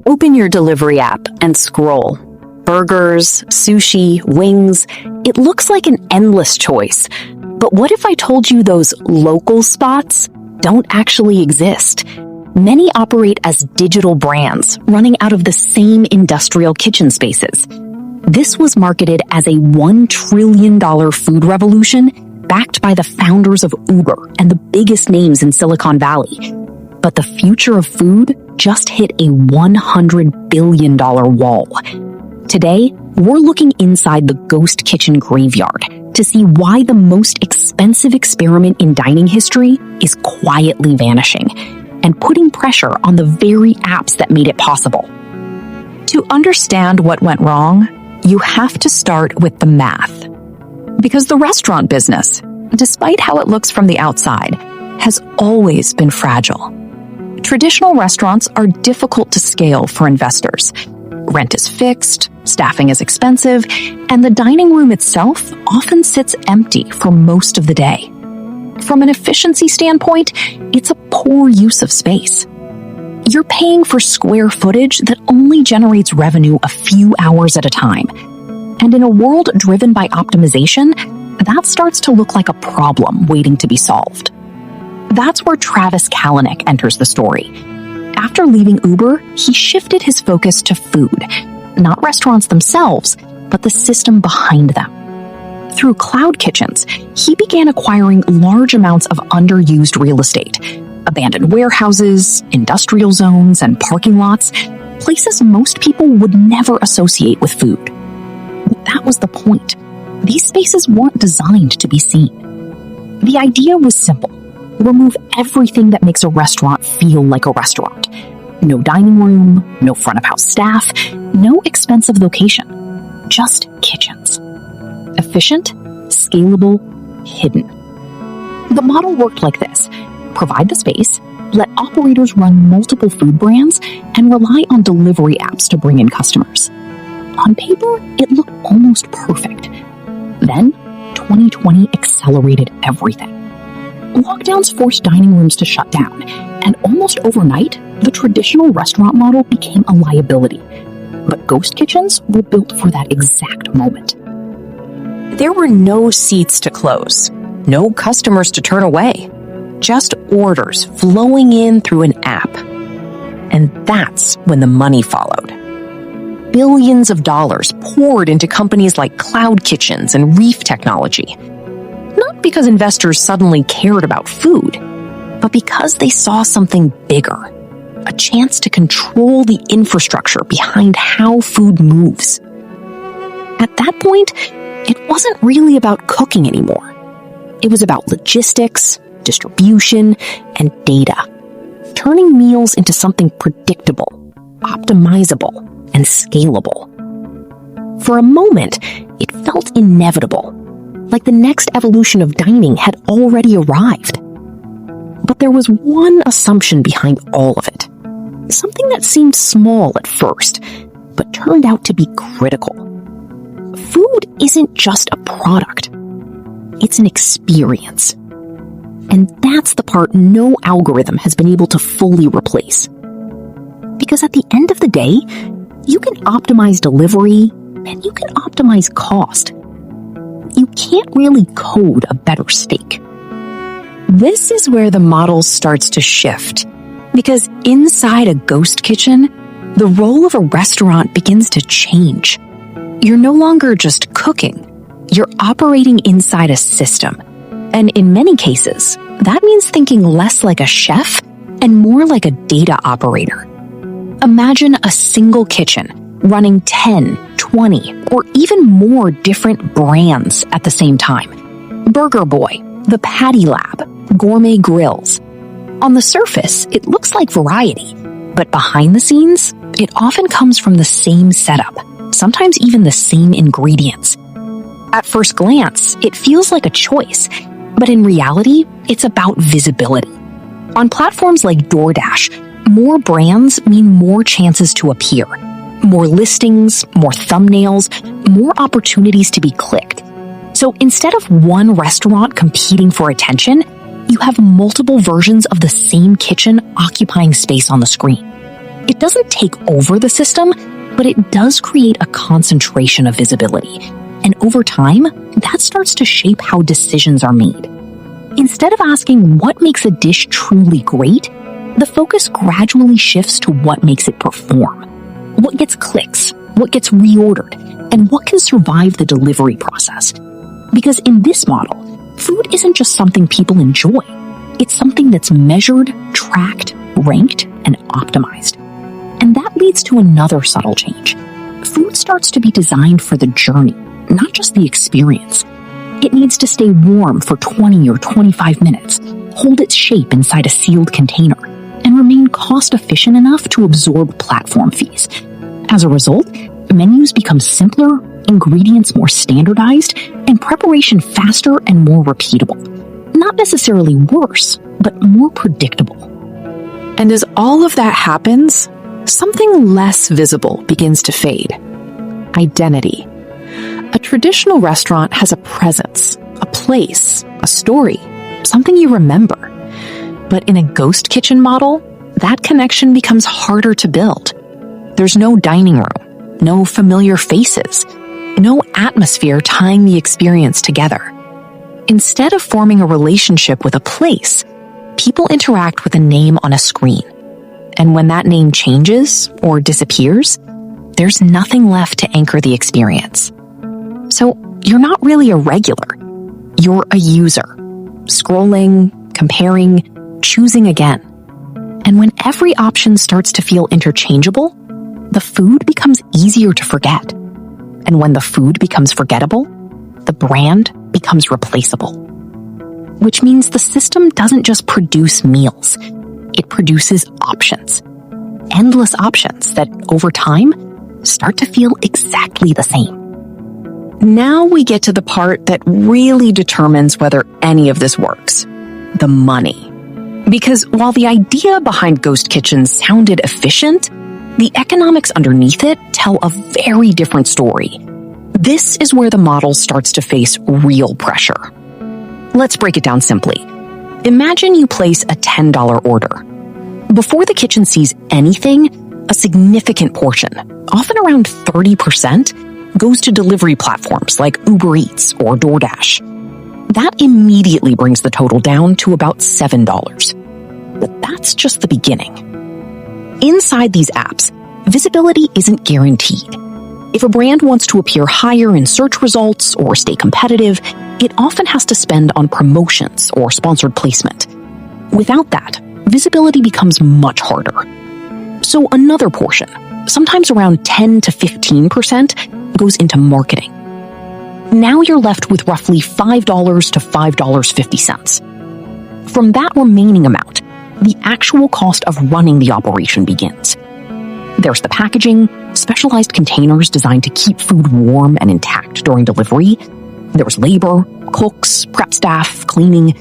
Open your delivery app and scroll. Burgers, sushi, wings. It looks like an endless choice. But what if I told you those local spots don't actually exist? Many operate as digital brands, running out of the same industrial kitchen spaces. This was marketed as a $1 trillion food revolution, backed by the founders of Uber and the biggest names in Silicon Valley. But the future of food just hit a $100 billion wall. Today, we're looking inside the ghost kitchen graveyard to see why the most expensive experiment in dining history is quietly vanishing and putting pressure on the very apps that made it possible. To understand what went wrong, you have to start with the math. Because the restaurant business, despite how it looks from the outside, has always been fragile. Traditional restaurants are difficult to scale for investors. Rent is fixed, staffing is expensive, and the dining room itself often sits empty for most of the day. From an efficiency standpoint, it's a poor use of space. You're paying for square footage that only generates revenue a few hours at a time. And in a world driven by optimization, that starts to look like a problem waiting to be solved. That's where Travis Kalanick enters the story. After leaving Uber, he shifted his focus to food, not restaurants themselves, but the system behind them. Through CloudKitchens, he began acquiring large amounts of underused real estate, abandoned warehouses, industrial zones, and parking lots, places most people would never associate with food. But that was the point. These spaces weren't designed to be seen. The idea was simple. Remove everything that makes a restaurant feel like a restaurant. No dining room, no front-of-house staff, no expensive location. Just kitchens. Efficient, scalable, hidden. The model worked like this. Provide the space, let operators run multiple food brands, and rely on delivery apps to bring in customers. On paper, it looked almost perfect. Then, 2020 accelerated everything. Lockdowns forced dining rooms to shut down, and almost overnight, the traditional restaurant model became a liability. But ghost kitchens were built for that exact moment. There were no seats to close, no customers to turn away, just orders flowing in through an app. And that's when the money followed. Billions of dollars poured into companies like CloudKitchens and Reef Technology. Not because investors suddenly cared about food, but because they saw something bigger, a chance to control the infrastructure behind how food moves. At that point, it wasn't really about cooking anymore. It was about logistics, distribution, and data, turning meals into something predictable, optimizable, and scalable. For a moment, it felt inevitable, like the next evolution of dining had already arrived. But there was one assumption behind all of it, something that seemed small at first, but turned out to be critical. Food isn't just a product, it's an experience. And that's the part no algorithm has been able to fully replace. Because at the end of the day, you can optimize delivery and you can optimize cost. You can't really code a better steak. This is where the model starts to shift, because inside a ghost kitchen, the role of a restaurant begins to change. You're no longer just cooking, you're operating inside a system. And in many cases, that means thinking less like a chef and more like a data operator. Imagine a single kitchen running 10, 20, or even more different brands at the same time. Burger Boy, the Patty Lab, gourmet grills. On the surface, it looks like variety, but behind the scenes, it often comes from the same setup, sometimes even the same ingredients. At first glance, it feels like a choice, but in reality, it's about visibility. On platforms like DoorDash, more brands mean more chances to appear. More listings, more thumbnails, more opportunities to be clicked. So instead of one restaurant competing for attention, you have multiple versions of the same kitchen occupying space on the screen. It doesn't take over the system, but it does create a concentration of visibility. And over time, that starts to shape how decisions are made. Instead of asking what makes a dish truly great, the focus gradually shifts to what makes it perform. What gets clicks, what gets reordered, and what can survive the delivery process. Because in this model, food isn't just something people enjoy. It's something that's measured, tracked, ranked, and optimized. And that leads to another subtle change. Food starts to be designed for the journey, not just the experience. It needs to stay warm for 20 or 25 minutes, hold its shape inside a sealed container, and remain cost-efficient enough to absorb platform fees. As a result, menus become simpler, ingredients more standardized, and preparation faster and more repeatable. Not necessarily worse, but more predictable. And as all of that happens, something less visible begins to fade. Identity. A traditional restaurant has a presence, a place, a story, something you remember. But in a ghost kitchen model, that connection becomes harder to build. There's no dining room, no familiar faces, no atmosphere tying the experience together. Instead of forming a relationship with a place, people interact with a name on a screen. And when that name changes or disappears, there's nothing left to anchor the experience. So you're not really a regular. You're a user, scrolling, comparing, choosing again. And when every option starts to feel interchangeable, the food becomes easier to forget. And when the food becomes forgettable, the brand becomes replaceable. Which means the system doesn't just produce meals, it produces options. Endless options that, over time, start to feel exactly the same. Now we get to the part that really determines whether any of this works. The money. Because while the idea behind ghost kitchens sounded efficient, the economics underneath it tell a very different story. This is where the model starts to face real pressure. Let's break it down simply. Imagine you place a $10 order. Before the kitchen sees anything, a significant portion, often around 30%, goes to delivery platforms like UberEats or DoorDash. That immediately brings the total down to about $7. But that's just the beginning. Inside these apps, visibility isn't guaranteed. If a brand wants to appear higher in search results or stay competitive, it often has to spend on promotions or sponsored placement. Without that, visibility becomes much harder. So another portion, sometimes around 10 to 15%, goes into marketing. Now you're left with roughly $5 to $5.50. From that remaining amount, the actual cost of running the operation begins. There's the packaging, specialized containers designed to keep food warm and intact during delivery. There's labor, cooks, prep staff, cleaning,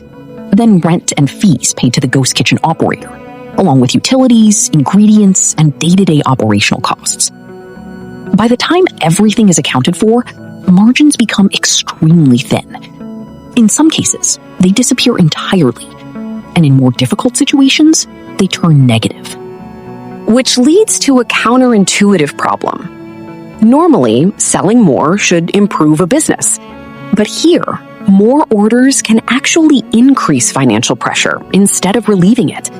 then rent and fees paid to the ghost kitchen operator, along with utilities, ingredients, and day-to-day operational costs. By the time everything is accounted for, margins become extremely thin. In some cases, they disappear entirely, and in more difficult situations, they turn negative. Which leads to a counterintuitive problem. Normally, selling more should improve a business. But here, more orders can actually increase financial pressure instead of relieving it.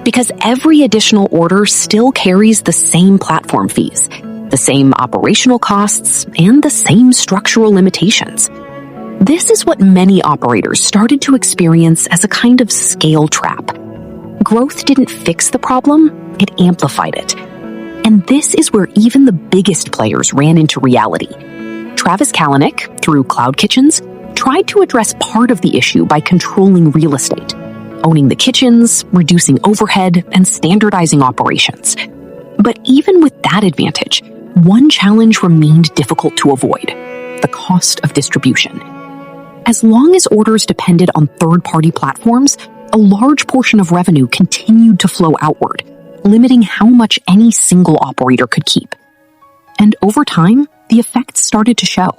Because every additional order still carries the same platform fees, the same operational costs, and the same structural limitations. This is what many operators started to experience as a kind of scale trap. Growth didn't fix the problem, it amplified it. And this is where even the biggest players ran into reality. Travis Kalanick, through CloudKitchens, tried to address part of the issue by controlling real estate, owning the kitchens, reducing overhead, and standardizing operations. But even with that advantage, one challenge remained difficult to avoid: the cost of distribution. As long as orders depended on third-party platforms, a large portion of revenue continued to flow outward, limiting how much any single operator could keep. And over time, the effects started to show.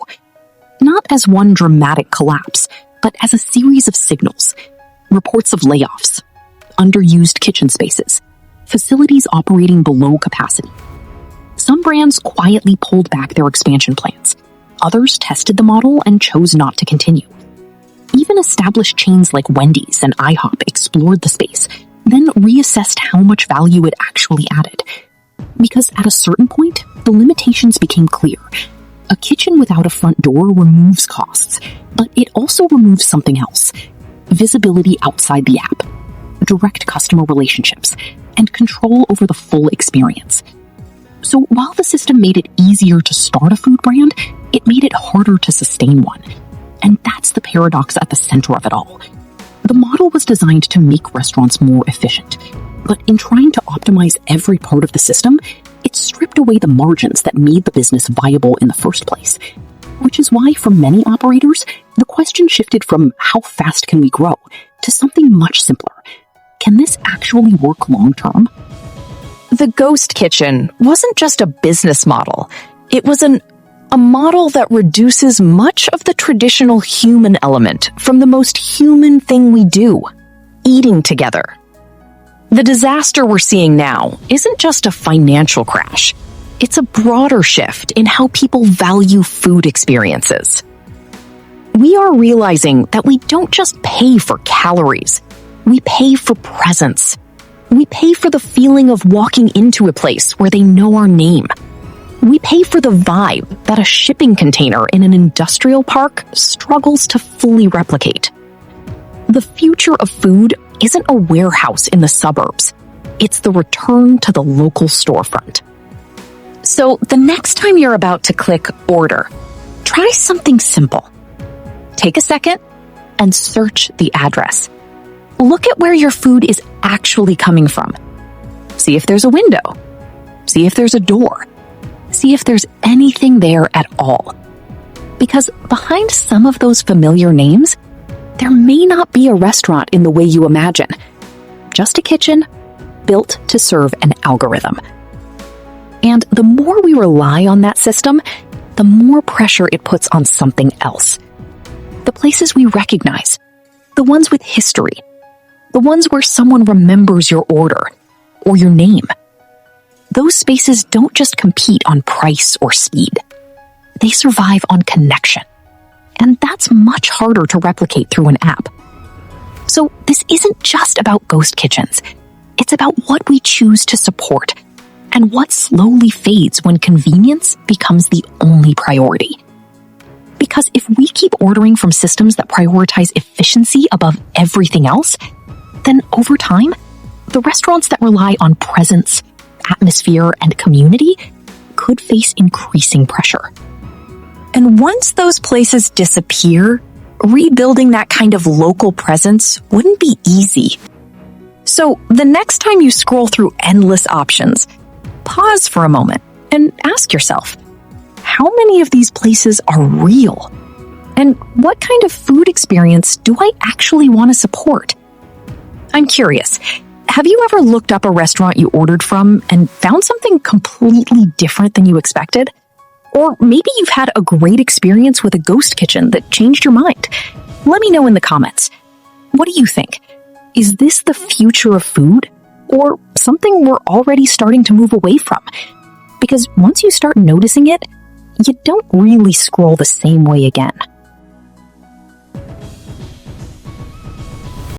Not as one dramatic collapse, but as a series of signals. Reports of layoffs, underused kitchen spaces, facilities operating below capacity. Some brands quietly pulled back their expansion plans. Others tested the model and chose not to continue. Even established chains like Wendy's and IHOP explored the space, then reassessed how much value it actually added. Because at a certain point, the limitations became clear. A kitchen without a front door removes costs, but it also removes something else: visibility outside the app, direct customer relationships, and control over the full experience. So while the system made it easier to start a food brand, it made it harder to sustain one. And that's the paradox at the center of it all. The model was designed to make restaurants more efficient, but in trying to optimize every part of the system, it stripped away the margins that made the business viable in the first place. Which is why, for many operators, the question shifted from how fast can we grow to something much simpler. Can this actually work long term? The ghost kitchen wasn't just a business model. It was a model that reduces much of the traditional human element from the most human thing we do: eating together. The disaster we're seeing now isn't just a financial crash. It's a broader shift in how people value food experiences. We are realizing that we don't just pay for calories. We pay for presence. We pay for the feeling of walking into a place where they know our name. We pay for the vibe that a shipping container in an industrial park struggles to fully replicate. The future of food isn't a warehouse in the suburbs. It's the return to the local storefront. So the next time you're about to click order, try something simple. Take a second and search the address. Look at where your food is actually coming from. See if there's a window. See if there's a door. See if there's anything there at all. Because behind some of those familiar names, there may not be a restaurant in the way you imagine. Just a kitchen built to serve an algorithm. And the more we rely on that system, the more pressure it puts on something else. The places we recognize, the ones with history, the ones where someone remembers your order or your name. Those spaces don't just compete on price or speed. They survive on connection. And that's much harder to replicate through an app. So this isn't just about ghost kitchens. It's about what we choose to support and what slowly fades when convenience becomes the only priority. Because if we keep ordering from systems that prioritize efficiency above everything else, then over time, the restaurants that rely on presence, atmosphere, and community could face increasing pressure. And once those places disappear, rebuilding that kind of local presence wouldn't be easy. So the next time you scroll through endless options, pause for a moment and ask yourself, how many of these places are real? And what kind of food experience do I actually want to support? I'm curious, have you ever looked up a restaurant you ordered from and found something completely different than you expected? Or maybe you've had a great experience with a ghost kitchen that changed your mind. Let me know in the comments. What do you think? Is this the future of food? Or something we're already starting to move away from? Because once you start noticing it, you don't really scroll the same way again.